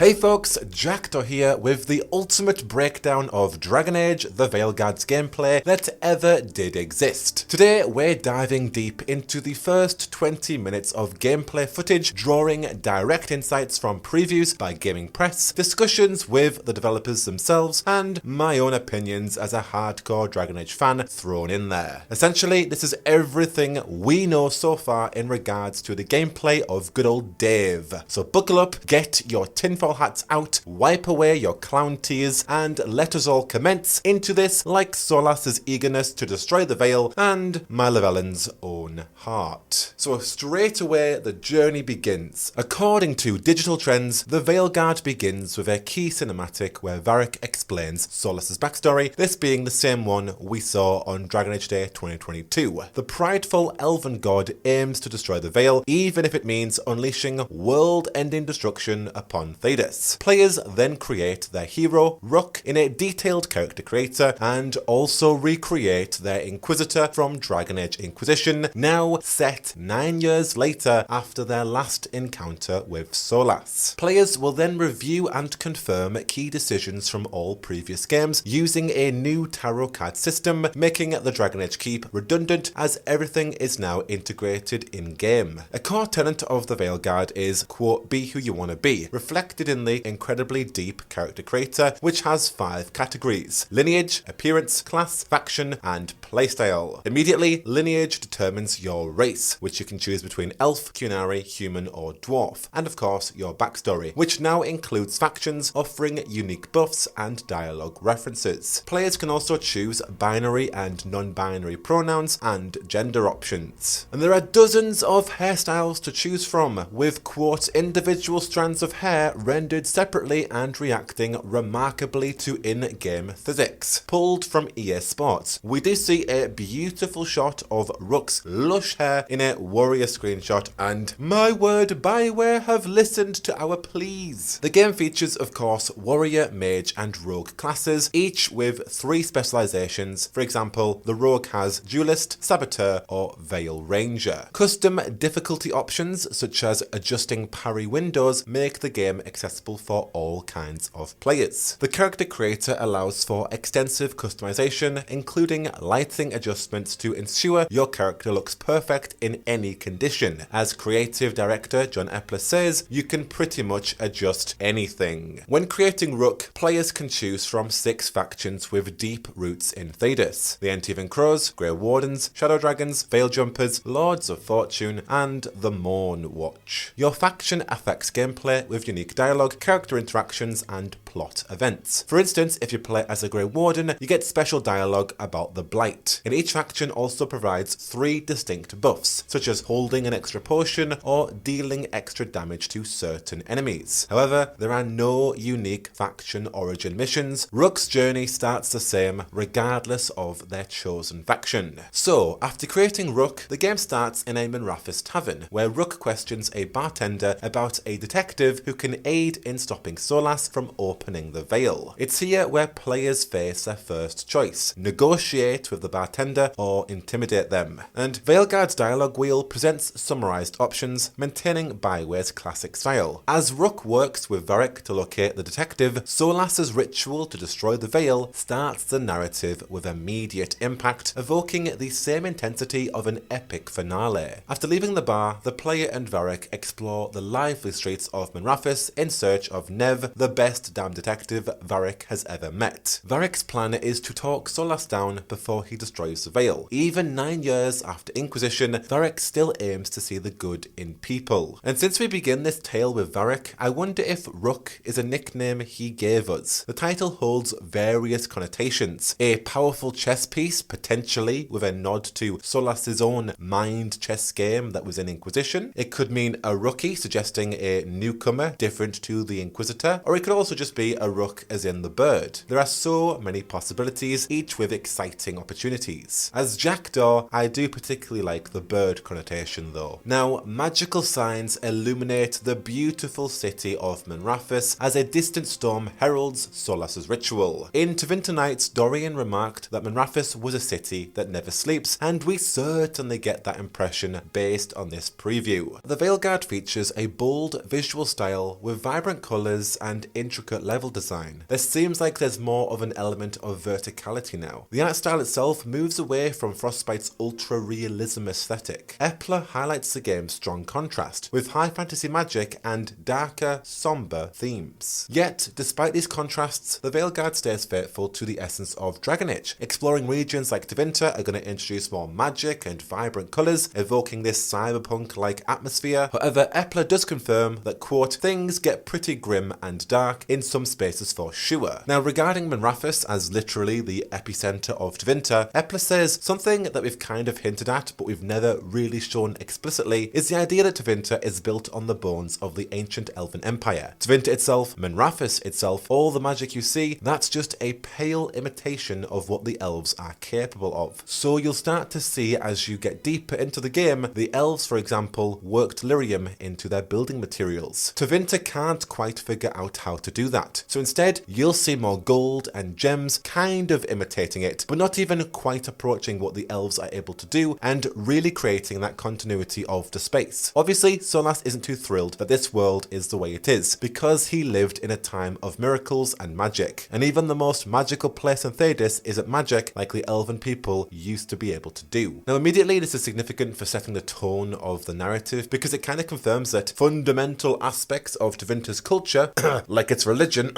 Hey folks, Jackdaw here with the ultimate breakdown of Dragon Age: The Veilguard's gameplay that ever did exist. Today we're diving deep into the first 20 minutes of gameplay footage, drawing direct insights from previews by Gaming Press, discussions with the developers themselves, and my own opinions as a hardcore Dragon Age fan thrown in there. Essentially, this is everything we know so far in regards to the gameplay of good old Dave. So buckle up, get your tinfoil hats out, wipe away your clown tears, and let us all commence into this like Solas' eagerness to destroy the Veil and my Lavellan's own heart. So straight away the journey begins. According to Digital Trends, the Veilguard begins with a key cinematic where Varric explains Solas' backstory, this being the same one we saw on Dragon Age Day 2022. The prideful elven god aims to destroy the Veil, even if it means unleashing world-ending destruction upon Thedas. Players then create their hero, Rook, in a detailed character creator, and also recreate their Inquisitor from Dragon Age Inquisition, now set 9 years later after their last encounter with Solas. Players will then review and confirm key decisions from all previous games using a new tarot card system, making the Dragon Age Keep redundant as everything is now integrated in-game. A core tenet of the Veilguard is, quote, be who you want to be, reflected in the incredibly deep character creator, which has 5 categories: lineage, appearance, class, faction, and playstyle. Immediately, lineage determines your race, which you can choose between elf, Qunari, human, or dwarf, and of course your backstory, which now includes factions offering unique buffs and dialogue references. Players can also choose binary and non-binary pronouns and gender options. And there are dozens of hairstyles to choose from, with quote individual strands of hair rendered separately and reacting remarkably to in-game physics. Pulled from EA Sports, we do see a beautiful shot of Rook's lush hair in a warrior screenshot, and my word, Bioware have listened to our pleas. The game features, of course, warrior, mage, and rogue classes, each with 3 specializations. For example, the rogue has duelist, saboteur, or veil ranger. Custom difficulty options, such as adjusting parry windows, make the game accessible for all kinds of players. The character creator allows for extensive customization, including lighting adjustments to ensure your character looks perfect in any condition. As creative director John Epler says, you can pretty much adjust anything. When creating Rook, players can choose from 6 factions with deep roots in Thedas: the Antivan Crows, Grey Wardens, Shadow Dragons, Veil Jumpers, Lords of Fortune, and the Morn Watch. Your faction affects gameplay with unique dialogue, character interactions, and plot events. For instance, if you play as a Grey Warden, you get special dialogue about the Blight. And each faction also provides 3 distinct buffs, such as holding an extra potion or dealing extra damage to certain enemies. However, there are no unique faction origin missions. Rook's journey starts the same regardless of their chosen faction. So, after creating Rook, the game starts in a Manrathis tavern, where Rook questions a bartender about a detective who can aid in stopping Solas from opening the Veil. It's here where players face their first choice: negotiate with the bartender or intimidate them. And Veilguard's dialogue wheel presents summarized options, maintaining Bioware's classic style. As Rook works with Varric to locate the detective, Solas' ritual to destroy the Veil starts the narrative with immediate impact, evoking the same intensity of an epic finale. After leaving the bar, the player and Varric explore the lively streets of Manrathis in search of Nev, the best damn detective Varric has ever met. Varric's plan is to talk Solas down before he destroys the Veil. Even 9 years after Inquisition, Varric still aims to see the good in people. And since we begin this tale with Varric, I wonder if Rook is a nickname he gave us. The title holds various connotations: a powerful chess piece, potentially with a nod to Solas' own mind chess game that was in Inquisition. It could mean a rookie, suggesting a newcomer different to the Inquisitor, or it could also just be a rook as in the bird. There are so many possibilities, each with exciting opportunities. As Jackdaw, I do particularly like the bird connotation though. Now, magical signs illuminate the beautiful city of Manrafus as a distant storm heralds Solas' ritual. In Tevinter Nights, Dorian remarked that Manrafus was a city that never sleeps, and we certainly get that impression based on this preview. The Veilguard features a bold visual style with vibrant colours and intricate level design. There seems like there's more of an element of verticality now. The art style itself moves away from Frostbite's ultra-realism aesthetic. Epler highlights the game's strong contrast, with high fantasy magic and darker, somber themes. Yet, despite these contrasts, the Veilguard stays faithful to the essence of Dragon Age. Exploring regions like Tevinter are going to introduce more magic and vibrant colours, evoking this cyberpunk-like atmosphere. However, Epler does confirm that, quote, things get pretty grim and dark in some spaces for sure. Now, regarding Manrafus as literally the epicenter of Tevinter, Epler says something that we've kind of hinted at, but we've never really shown explicitly, is the idea that Tevinter is built on the bones of the ancient Elven Empire. Tevinter itself, Manrafus itself, all the magic you see, that's just a pale imitation of what the elves are capable of. So you'll start to see as you get deeper into the game, the elves, for example, worked lyrium into their building materials. Tevinter can't quite figure out how to do that. So instead, you'll see more gold and gems kind of imitating it, but not even quite approaching what the elves are able to do, and really creating that continuity of the space. Obviously, Solas isn't too thrilled that this world is the way it is, because he lived in a time of miracles and magic, and even the most magical place in Thedas isn't magic like the elven people used to be able to do. Now, immediately this is significant for setting the tone of the narrative, because it kind of confirms that fundamental aspects of Tevinter's culture, like its religion,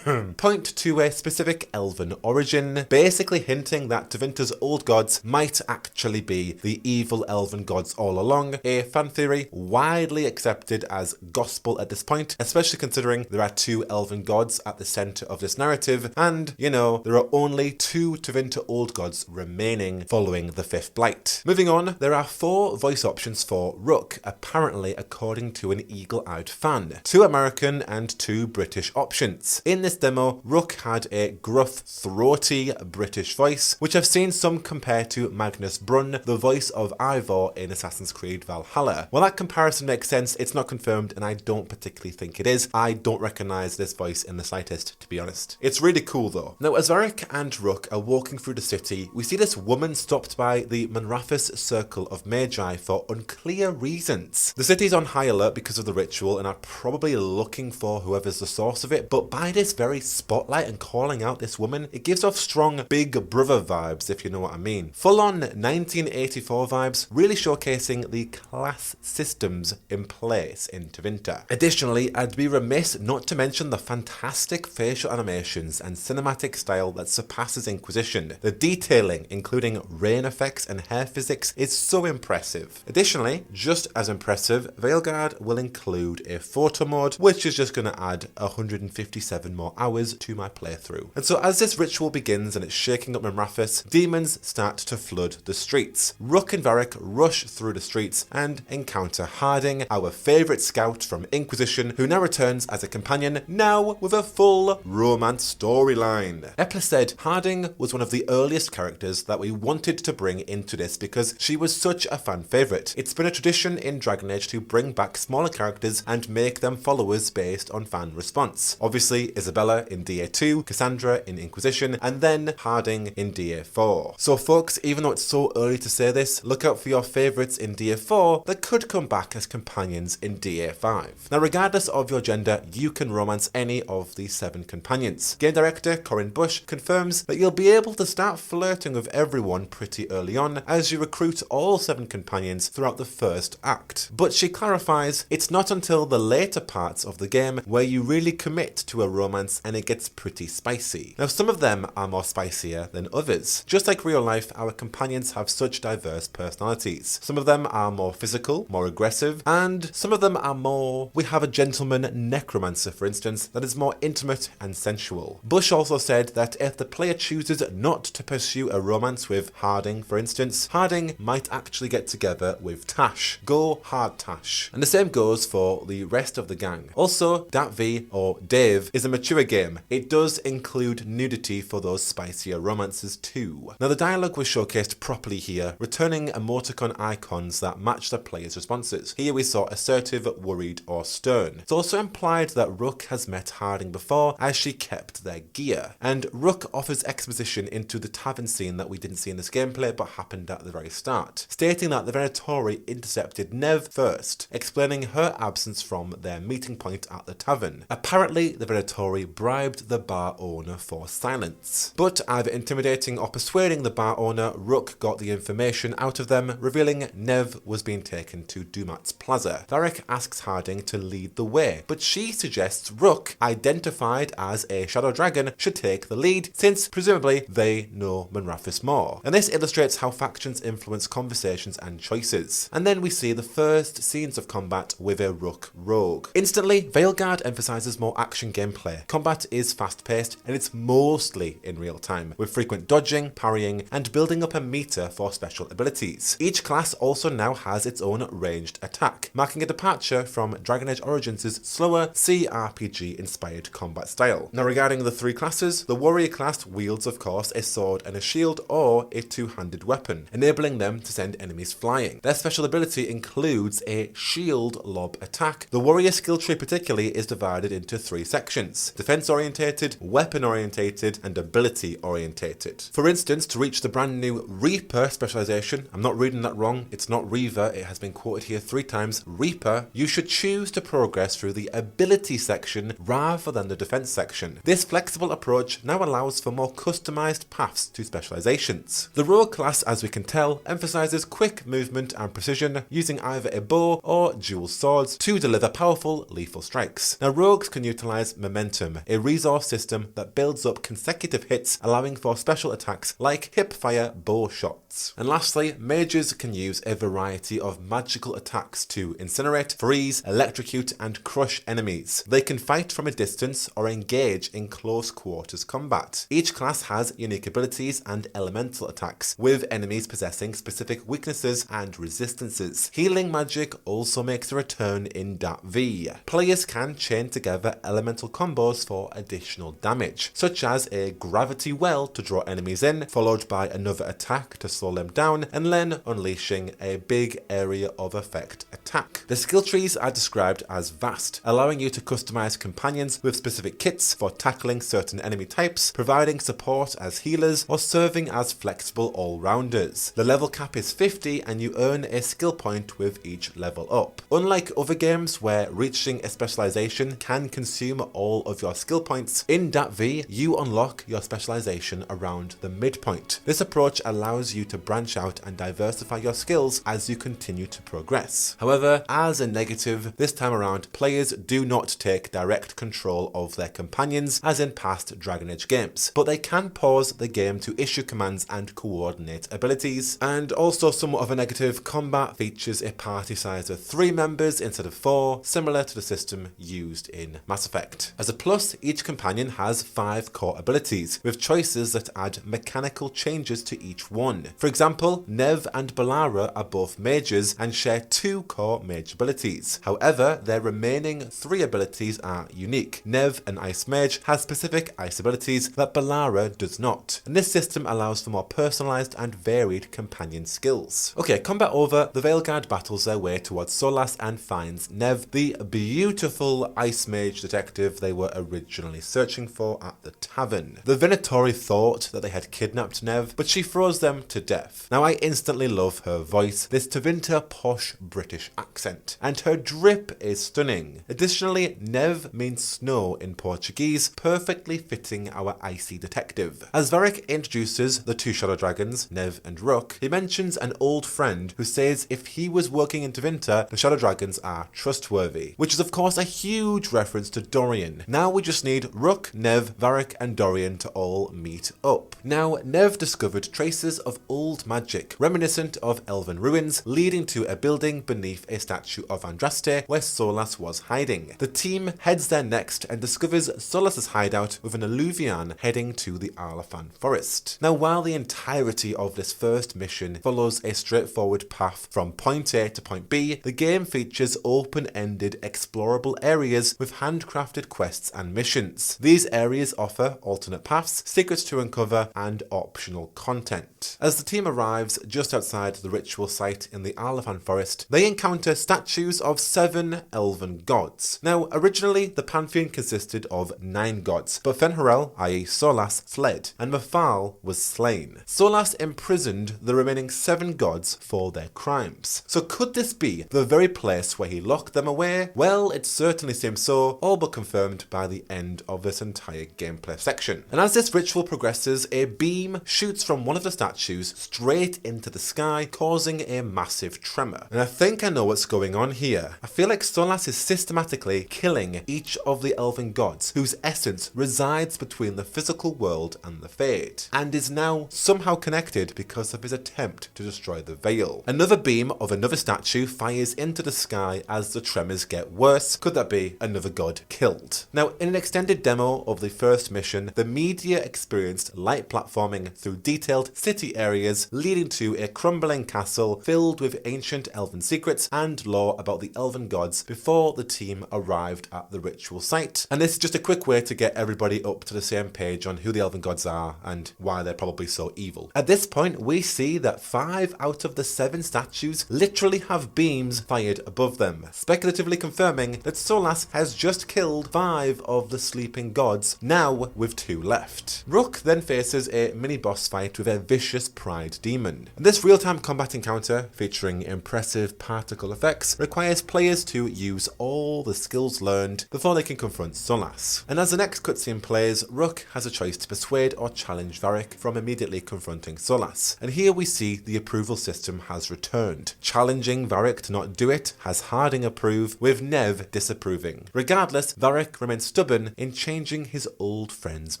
point to a specific elven origin, basically hinting that Tevinter's old gods might actually be the evil elven gods all along, a fan theory widely accepted as gospel at this point, especially considering there are two elven gods at the center of this narrative, and, you know, there are only two Tevinter old gods remaining following the fifth blight. Moving on, there are 4 voice options for Rook, apparently according to an eagle-eyed fan. 2 American and 2 British options. In this demo, Rook had a gruff, throaty British voice, which I've seen some compare to Magnus Brunn, the voice of Ivor in Assassin's Creed Valhalla. While that comparison makes sense, it's not confirmed, and I don't particularly think it is. I don't recognise this voice in the slightest, to be honest. It's really cool though. Now, as Varric and Rook are walking through the city, we see this woman stopped by the Manrafus Circle of Magi for unclear reasons. The city's on high alert because of the ritual and are probably looking for whoever's the source of it, but by this very spotlight and calling out this woman, it gives off strong Big Brother vibes, if you know what I mean. Full-on 1984 vibes, really showcasing the class systems in place in Tevinter. Additionally, I'd be remiss not to mention the fantastic facial animations and cinematic style that surpasses Inquisition. The detailing, including rain effects and hair physics, is so impressive. Additionally, just as impressive, Veilguard will include a photo mode, which is just going to add 157 more hours to my playthrough. And so as this ritual begins and it's shaking up Manrafus, demons start to flood the streets. Rook and Varric rush through the streets and encounter Harding, our favourite scout from Inquisition, who now returns as a companion, now with a full romance storyline. Epler said Harding was one of the earliest characters that we wanted to bring into this because she was such a fan favourite. It's been a tradition in Dragon Age to bring back smaller characters and make them followers based on fan response. Obviously, Isabella in DA2, Cassandra in Inquisition, and then Harding in DA4. So folks, even though it's so early to say this, look out for your favourites in DA4 that could come back as companions in DA5. Now, regardless of your gender, you can romance any of these 7 companions. Game director Corinne Bush confirms that you'll be able to start flirting with everyone pretty early on as you recruit all 7 companions throughout the first act. But she clarifies it's not until the later parts of the game where you really commit to a romance and it gets pretty spicy. Now, some of them are more spicier than others. Just like real life, our companions have such diverse personalities. Some of them are more physical, more aggressive, and some of them are more... We have a gentleman necromancer, for instance, that is more intimate and sensual. Bush also said that if the player chooses not to pursue a romance with Harding, for instance, Harding might actually get together with Tash. Go hard, Tash. And the same goes for the rest of the gang. Also, Dat V, or Dave, Detective is a mature game. It does include nudity for those spicier romances too. Now the dialogue was showcased properly here, returning emoticon icons that match the player's responses. Here we saw assertive, worried or stern. It's also implied that Rook has met Harding before as she kept their gear. And Rook offers exposition into the tavern scene that we didn't see in this gameplay but happened at the very start, stating that the Venatori intercepted Nev first, explaining her absence from their meeting point at the tavern. Apparently the Venatori bribed the bar owner for silence. But either intimidating or persuading the bar owner, Rook got the information out of them, revealing Nev was being taken to Dumat's Plaza. Varric asks Harding to lead the way, but she suggests Rook, identified as a shadow dragon, should take the lead, since presumably they know Manrathis more. And this illustrates how factions influence conversations and choices. And then we see the first scenes of combat with a Rook rogue. Instantly, Veilguard emphasizes more action gameplay. Combat is fast-paced and it's mostly in real time, with frequent dodging, parrying, and building up a meter for special abilities. Each class also now has its own ranged attack, marking a departure from Dragon Age Origins' slower CRPG-inspired combat style. Now regarding the three classes, the warrior class wields of course a sword and a shield or a two-handed weapon, enabling them to send enemies flying. Their special ability includes a shield lob attack. The warrior skill tree particularly is divided into three sections: defense orientated, weapon orientated, and ability orientated. For instance, to reach the brand new Reaper specialization, I'm not reading that wrong, it's not Reaver, it has been quoted here 3 times, Reaper, you should choose to progress through the ability section rather than the defense section. This flexible approach now allows for more customized paths to specializations. The rogue class, as we can tell, emphasizes quick movement and precision, using either a bow or dual swords to deliver powerful, lethal strikes. Now rogues can utilize momentum, a resource system that builds up consecutive hits, allowing for special attacks like hip-fire bow shots. And lastly, mages can use a variety of magical attacks to incinerate, freeze, electrocute, and crush enemies. They can fight from a distance or engage in close quarters combat. Each class has unique abilities and elemental attacks, with enemies possessing specific weaknesses and resistances. Healing magic also makes a return in .v. Players can chain together elemental combos for additional damage, such as a gravity well to draw enemies in, followed by another attack to slow them down, and then unleashing a big area of effect attack. The skill trees are described as vast, allowing you to customize companions with specific kits for tackling certain enemy types, providing support as healers, or serving as flexible all-rounders. The level cap is 50 and you earn a skill point with each level up. Unlike other games where reaching a specialization can consume all of your skill points, in .v you unlock your specialization around the midpoint. This approach allows you to branch out and diversify your skills as you continue to progress. However, as a negative, this time around players do not take direct control of their companions as in past Dragon Age games, but they can pause the game to issue commands and coordinate abilities. And also somewhat of a negative, combat features a party size of 3 members instead of 4, similar to the system used in Mass Effect. As a plus, each companion has 5 core abilities, with choices that add mechanical changes to each one. For example, Nev and Balara are both mages and share 2 core mage abilities. However, their remaining 3 abilities are unique. Nev, an ice mage, has specific ice abilities that Balara does not, and this system allows for more personalized and varied companion skills. Okay, combat over, the Veilguard battles their way towards Solas and finds Nev, the beautiful ice mage detective they were originally searching for at the tavern. The Venatori thought that they had kidnapped Nev, but she throws them to death. Now I instantly love her voice, this Tevinter posh British accent, and her drip is stunning. Additionally, Nev means snow in Portuguese, perfectly fitting our icy detective. As Varric introduces the 2 shadow dragons, Nev and Rook, he mentions an old friend who says if he was working in Tevinter, the shadow dragons are trustworthy, which is of course a huge reference to Dorian. Now we just need Rook, Nev, Varric and Dorian to all meet up. Now Nev discovered traces of old magic, reminiscent of elven ruins, leading to a building beneath a statue of Andraste where Solas was hiding. The team heads there next and discovers Solas' hideout with an alluvian heading to the Arlafan forest. Now while the entirety of this first mission follows a straightforward path from point A to point B, the game features open-ended explorable areas with handcrafted quests and missions. These areas offer alternate paths, secrets to uncover, and optional content. As the team arrives just outside the ritual site in the Lavellan forest, they encounter statues of 7 elven gods. Now, originally, the pantheon consisted of 9 gods, but Fen'Harel, i.e. Solas, fled, and Mafal was slain. Solas imprisoned the remaining 7 gods for their crimes. So could this be the very place where he locked them away? Well, it certainly seems so, all but confirmed by the end of this entire gameplay section. And as this ritual progresses, a beam shoots from one of the statues straight into the sky, causing a massive tremor. And I think I know what's going on here. I feel like Solas is systematically killing each of the elven gods, whose essence resides between the physical world and the Fade, and is now somehow connected because of his attempt to destroy the Veil. Another beam of another statue fires into the sky as the tremors get worse. Could that be another god killed? Now, in an extended demo of the first mission, the media experienced light platforming through detailed city areas leading to a crumbling castle filled with ancient elven secrets and lore about the elven gods before the team arrived at the ritual site. And this is just a quick way to get everybody up to the same page on who the elven gods are and why they're probably so evil. At this point, we see that 5 out of the 7 statues literally have beams fired above them, speculatively confirming that Solas has just killed 5 of the sleeping gods, now with 2 left. Rook then faces a mini-boss fight with a vicious pride demon. And this real-time combat encounter, featuring impressive particle effects, requires players to use all the skills learned before they can confront Solas. And as the next cutscene plays, Rook has a choice to persuade or challenge Varric from immediately confronting Solas. And here we see the approval system has returned. Challenging Varric to not do it has Harding approve, with Nev disapproving. Regardless, Varric remains stubborn in changing his old friend's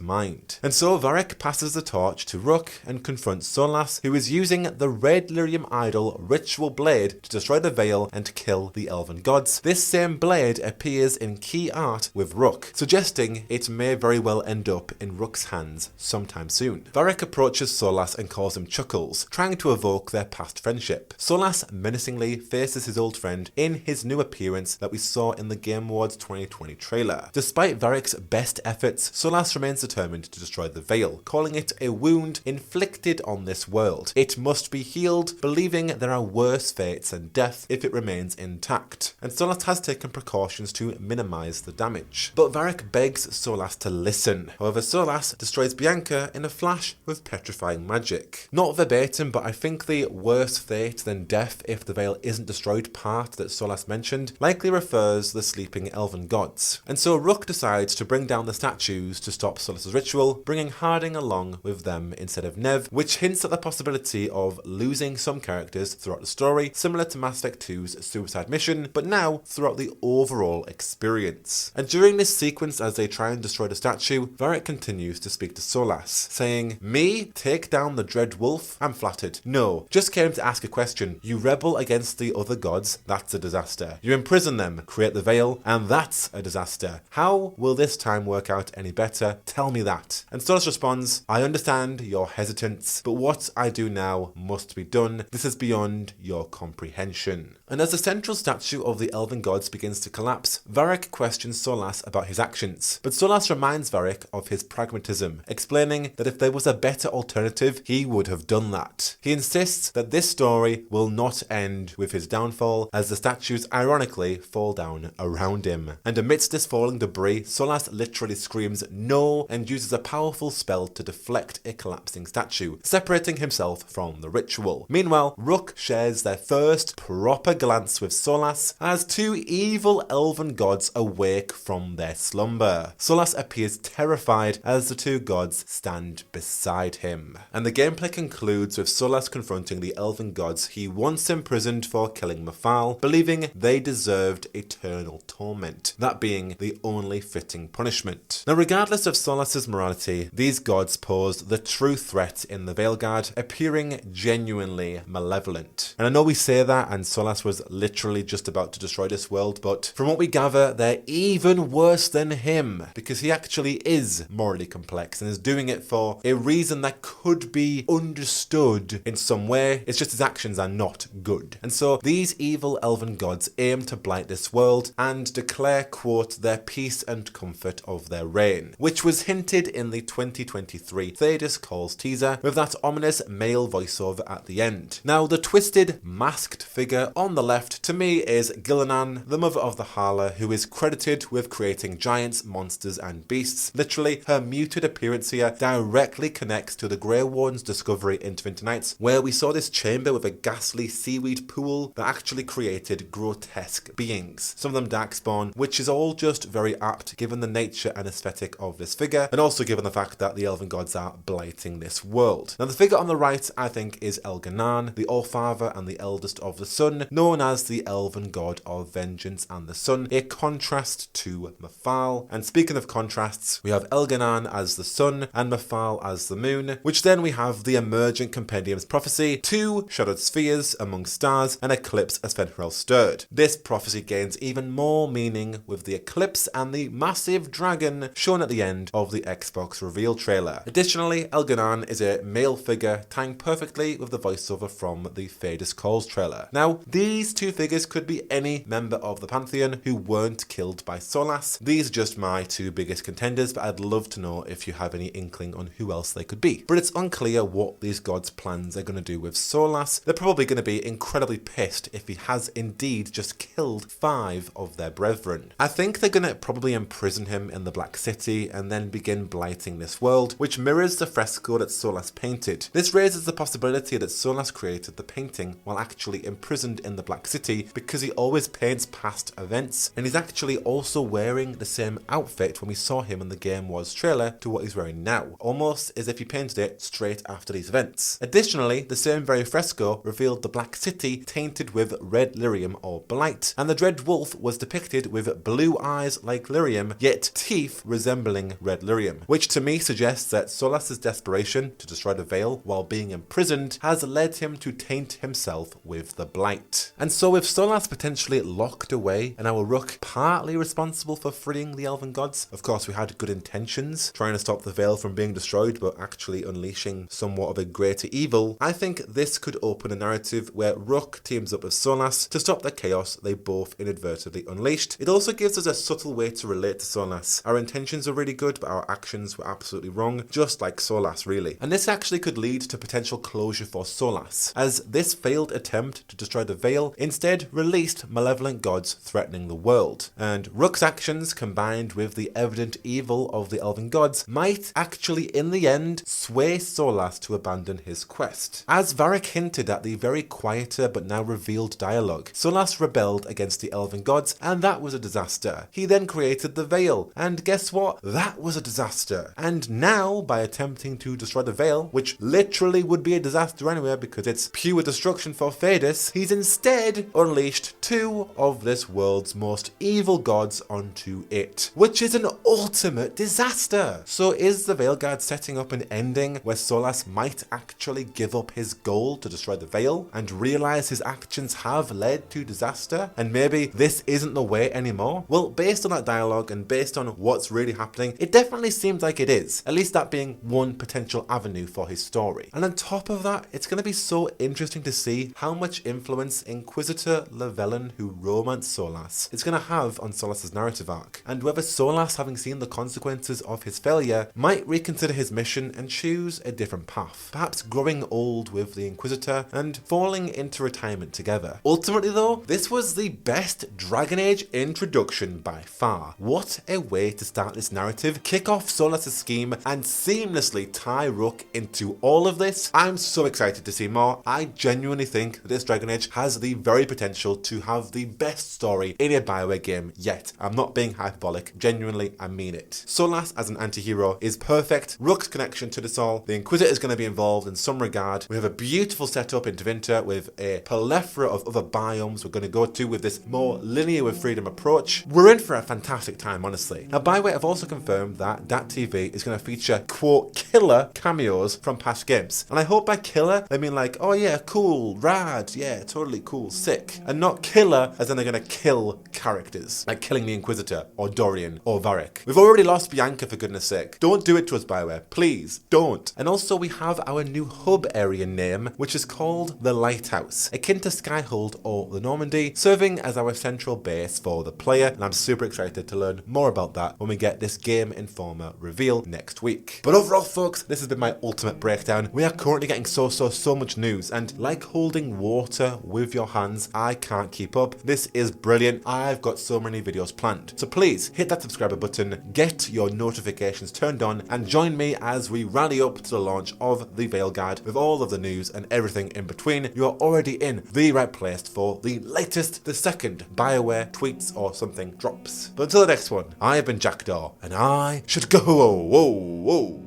mind. And so Varric passes the torch to Rook and confronts Solas, who is using the red lyrium idol ritual blade to destroy the Veil and kill the elven gods. This same blade appears in key art with Rook, suggesting it may very well end up in Rook's hands sometime soon. Varric approaches Solas and calls him Chuckles, trying to evoke their past friendship. Solas menacingly faces his old friend in his new appearance that we saw in the Game Awards 2020 trailer. Despite Varric's best efforts, Solas remains determined to destroy the Veil, calling it a wound inflicted on this world. It must be healed, believing there are worse fates than death if it remains intact. And Solas has taken precautions to minimize the damage. But Varric begs Solas to listen. However, Solas destroys Bianca in a flash with petrifying magic. Not verbatim, but I think the worse fate than death if the Veil isn't destroyed part that Solas mentioned likely refers to the sleeping elven gods. And so Rook decides to bring down the statues to stop Solas' ritual, bringing Harding along with them instead of Nev, which hints at the possibility of losing some characters throughout the story, similar to Mass Effect 2's Suicide Mission, but now throughout the overall experience. And during this sequence, as they try and destroy the statue, Varric continues to speak to Solas, saying, "Me? Take down the Dread Wolf? I'm flattered. No, just came to ask a question. You rebel against the other gods? That's a disaster. You imprison them, create the Veil, and that's a disaster. How will this time work out any better? Tell me that." And Solas responds, "I understand your hesitance, but what I do now must be done. This is beyond your comprehension." And as the central statue of the elven gods begins to collapse, Varric questions Solas about his actions. But Solas reminds Varric of his pragmatism, explaining that if there was a better alternative, he would have done that. He insists that this story will not end with his downfall, as the statues ironically fall down around him. And amidst this falling debris, Solas literally screams no and uses a powerful spell to deflect a collapsing statue, separating himself from the ritual. Meanwhile, Rook shares their first proper glance with Solas as 2 evil elven gods awake from their slumber. Solas appears terrified as the 2 gods stand beside him. And the gameplay concludes with Solas confronting the elven gods he once imprisoned for killing Mafal, believing they deserved eternal torment, that being the only fitting punishment. Now, regardless of Solas' morality, these gods posed the true threat in the Veilguard, appearing genuinely malevolent. And I know we say that and Solas was literally just about to destroy this world, but from what we gather, they're even worse than him, because he actually is morally complex and is doing it for a reason that could be understood in some way. It's just his actions are not good. And so these evil elven gods aim to blight this world and declare, quote, their their peace and comfort of their reign, which was hinted in the 2023 Thedas Calls teaser with that ominous male voiceover at the end. Now, the twisted, masked figure on the left to me is Gillinan, the mother of the Hala, who is credited with creating giants, monsters and beasts. Literally, her muted appearance here directly connects to the Grey Warden's discovery in Neverwinter Nights, where we saw this chamber with a ghastly seaweed pool that actually created grotesque beings, some of them darkspawn, which is all just very apt given the nature and aesthetic of this figure, and also given the fact that the elven gods are blighting this world. Now, the figure on the right, I think, is Elganan, the Allfather and the eldest of the sun, known as the elven god of vengeance and the sun, a contrast to Mafal. And speaking of contrasts, we have Elganan as the sun and Mafal as the moon, which then we have the emergent compendium's prophecy, two shadowed spheres among stars, an eclipse as Fenrirel stirred. This prophecy gains even more meaning with the eclipse and the massive dragon shown at the end of the Xbox reveal trailer. Additionally, Elganan is a male figure tying perfectly with the voiceover from the Thedas Calls trailer. Now, these two figures could be any member of the Pantheon who weren't killed by Solas. These are just my two biggest contenders, but I'd love to know if you have any inkling on who else they could be. But it's unclear what these gods' plans are going to do with Solas. They're probably going to be incredibly pissed if he has indeed just killed 5 of their brethren. I think they're going to probably imprison him in the Black City and then begin blighting this world, which mirrors the fresco that Solas painted. This raises the possibility that Solas created the painting while actually imprisoned in the Black City, because he always paints past events, and he's actually also wearing the same outfit when we saw him in the Game Wars trailer to what he's wearing now, almost as if he painted it straight after these events. Additionally, the same very fresco revealed the Black City tainted with red lyrium or blight, and the Dread Wolf was depicted with blue eyes like lyrium, yet teeth resembling red lyrium, which to me suggests that Solas' desperation to destroy the Veil while being imprisoned has led him to taint himself with the blight. And so with Solas potentially locked away and our Rook partly responsible for freeing the elven gods, of course we had good intentions, trying to stop the Veil from being destroyed but actually unleashing somewhat of a greater evil, I think this could open a narrative where Rook teams up with Solas to stop the chaos they both inadvertently unleashed. It also gives us a subtle way to relate to Solas. Our intentions are really good, but our actions were absolutely wrong, just like Solas really. And this actually could lead to potential closure for Solas, as this failed attempt to destroy the Veil instead released malevolent gods threatening the world. And Rook's actions, combined with the evident evil of the elven gods, might actually in the end sway Solas to abandon his quest. As Varric hinted at the very quieter but now revealed dialogue, Solas rebelled against the elven gods, and that was a disaster. He then created the Veil, and guess what? That was a disaster. And now, by attempting to destroy the Veil, which literally would be a disaster anyway because it's pure destruction for Thedas, he's instead unleashed 2 of this world's most evil gods onto it, which is an ultimate disaster. So is the Veilguard setting up an ending where Solas might actually give up his goal to destroy the Veil and realize his actions have led to disaster, and maybe this isn't the way anymore? Well, based on that dialogue and based on what's really happening, it definitely seems like it is, at least that being one potential avenue for his story. And on top of that, it's going to be so interesting to see how much influence Inquisitor Lavellan, who romanced Solas, is going to have on Solas' narrative arc, and whether Solas, having seen the consequences of his failure, might reconsider his mission and choose a different path, perhaps growing old with the Inquisitor and falling into retirement together. Ultimately though, this was the best Dragon Age introduction by far. What a way to start this narrative, kick off Solas' scheme and seamlessly tie Rook into all of this. I'm so excited to see more. I genuinely think that this Dragon Age has the very potential to have the best story in a BioWare game yet. I'm not being hyperbolic, genuinely I mean it. Solas as an anti-hero is perfect. Rook's connection to this all, the Inquisitor is going to be involved in some regard. We have a beautiful setup in Tevinter with a plethora of other biomes we're going to go to with this more linear with freedom approach. We're in for a fantastic time, honestly. Now, BioWare have also confirmed that DAT.TV is going to feature, quote, killer cameos from past games. And I hope by killer, they mean like, oh yeah, cool, rad, yeah, totally cool, sick. And not killer as in they're going to kill characters, like killing the Inquisitor, or Dorian, or Varric. We've already lost Bianca, for goodness sake. Don't do it to us, BioWare, please, don't. And also we have our new hub area name, which is called the Lighthouse, akin to Skyhold or the Normandy, serving as our central base for the player, and I'm super excited to learn more about that when we get this Game Informer reveal next week. But overall folks, this has been my ultimate breakdown. We are currently getting so much news, and like holding water with your hands, I can't keep up. This is brilliant. I've got so many videos planned. So please hit that subscribe button, get your notifications turned on, and join me as we rally up to the launch of the Veilguard with all of the news and everything in between. You are already in the right place for the latest, the second BioWare tweets or something drops. But until the next one, I have been Jackdaw, and I should go. Whoa.